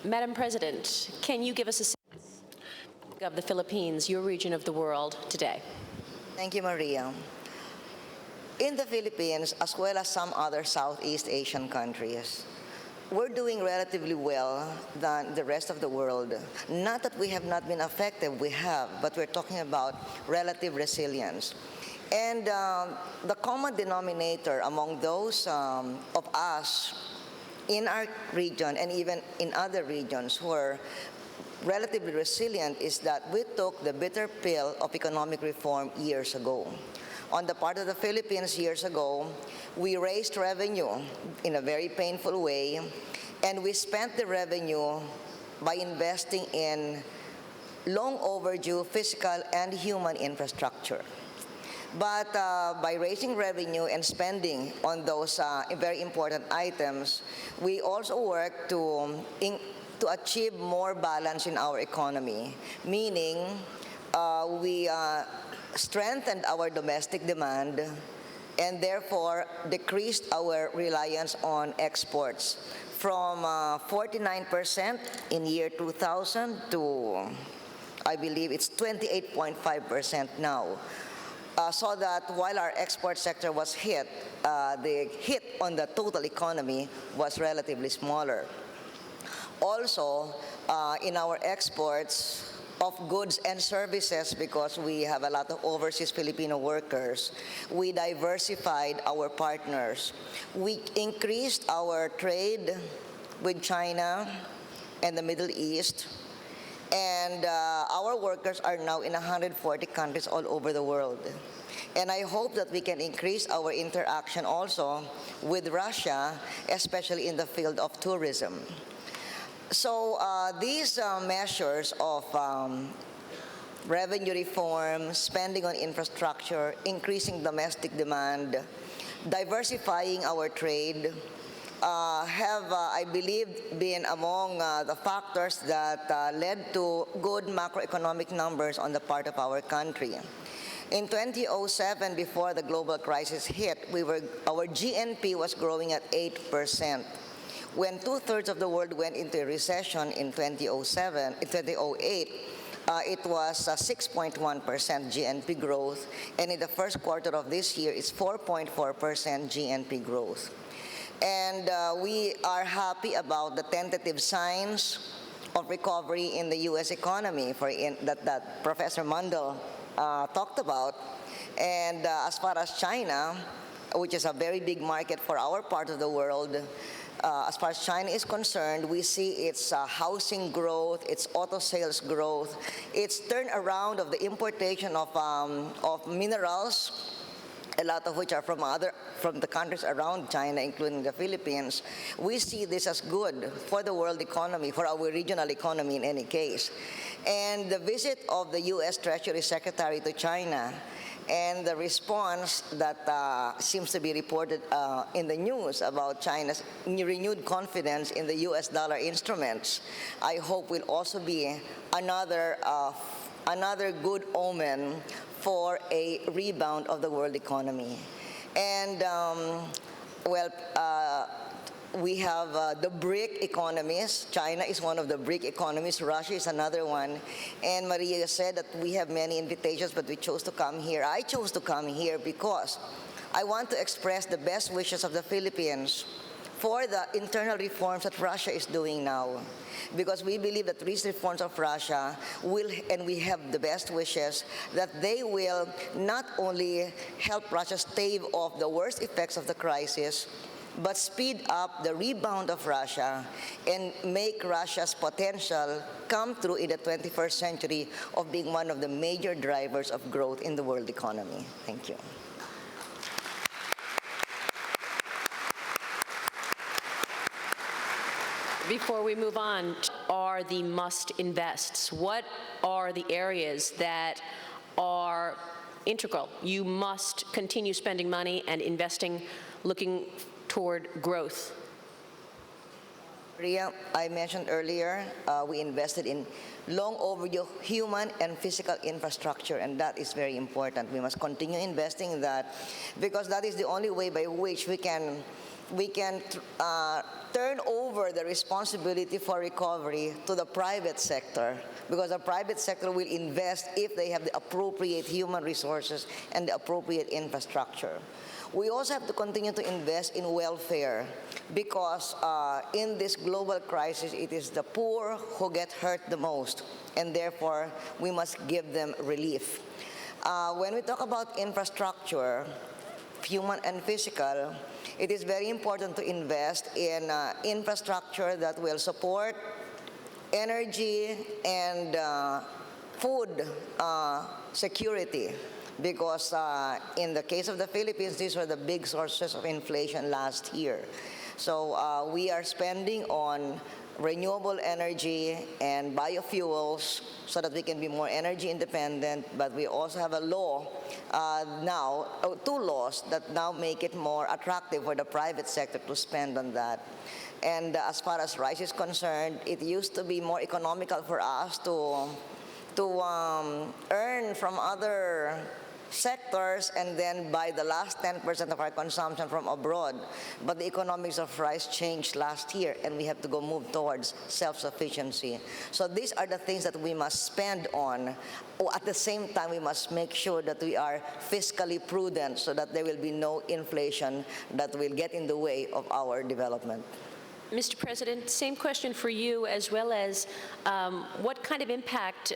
Madam President, can you give us a sense of the Philippines, your region of the world, today? Thank you, Maria. In the Philippines, as well as some other Southeast Asian countries, we're doing relatively well than the rest of the world. Not that we have not been affected, we have, but we're talking about relative resilience. And the common denominator among those of us in our region and even in other regions who are relatively resilient is that we took the bitter pill of economic reform years ago. On the part of the Philippines years ago, we raised revenue in a very painful way, and we spent the revenue by investing in long overdue physical and human infrastructure. But by raising revenue and spending on those very important items, we also worked to achieve more balance in our economy, meaning we strengthened our domestic demand and therefore decreased our reliance on exports from 49% in year 2000 to, I believe it's 28.5% now. So that while our export sector was hit, the hit on the total economy was relatively smaller. Also, in our exports of goods and services, because we have a lot of overseas Filipino workers, we diversified our partners. We increased our trade with China and the Middle East, and our workers are now in 140 countries all over the world. And I hope that we can increase our interaction also with Russia, especially in the field of tourism. So these measures of revenue reform, spending on infrastructure, increasing domestic demand, diversifying our trade, have, I believe, been among the factors that led to good macroeconomic numbers on the part of our country. In 2007, before the global crisis hit, our GNP was growing at 8%. When two-thirds of the world went into a recession in 2008, it was 6.1% GNP growth, and in the first quarter of this year, it's 4.4% GNP growth. And we are happy about the tentative signs of recovery in the U.S. economy that Professor Mundell talked about. And as far as China, which is a very big market for our part of the world, as far as China is concerned, we see its housing growth, its auto sales growth, its turnaround of the importation of minerals, a lot of which are from the countries around China, including the Philippines. We see this as good for the world economy, for our regional economy in any case. And the visit of the U.S. Treasury Secretary to China and the response that seems to be reported in the news about China's renewed confidence in the U.S. dollar instruments, I hope will also be another good omen for a rebound of the world economy. And we have the BRIC economies. China is one of the BRIC economies. Russia is another one. And Maria said that we have many invitations, but we chose to come here. I chose to come here because I want to express the best wishes of the Philippines for the internal reforms that Russia is doing now. Because we believe that these reforms of Russia will, and we have the best wishes, that they will not only help Russia stave off the worst effects of the crisis, but speed up the rebound of Russia and make Russia's potential come through in the 21st century of being one of the major drivers of growth in the world economy. Thank you. Before we move on, are the must-invests? What are the areas that are integral? You must continue spending money and investing, looking toward growth. Maria, I mentioned earlier, we invested in long overdue human and physical infrastructure, and that is very important. We must continue investing in that because that is the only way by which we can we can turn over the responsibility for recovery to the private sector, because the private sector will invest if they have the appropriate human resources and the appropriate infrastructure. We also have to continue to invest in welfare, because in this global crisis, it is the poor who get hurt the most, and therefore we must give them relief. When we talk about infrastructure, human and physical, it is very important to invest in infrastructure that will support energy and food security, because in the case of the Philippines, these were the big sources of inflation last year. So we are spending on renewable energy and biofuels so that we can be more energy independent, but we also have a law now, two laws that now make it more attractive for the private sector to spend on that. And as far as rice is concerned, it used to be more economical for us to earn from other sectors and then buy the last 10% of our consumption from abroad. But the economics of rice changed last year, and we have to go move towards self-sufficiency. So these are the things that we must spend on. At the same time, we must make sure that we are fiscally prudent so that there will be no inflation that will get in the way of our development. Mr. President, same question for you, as well as what kind of impact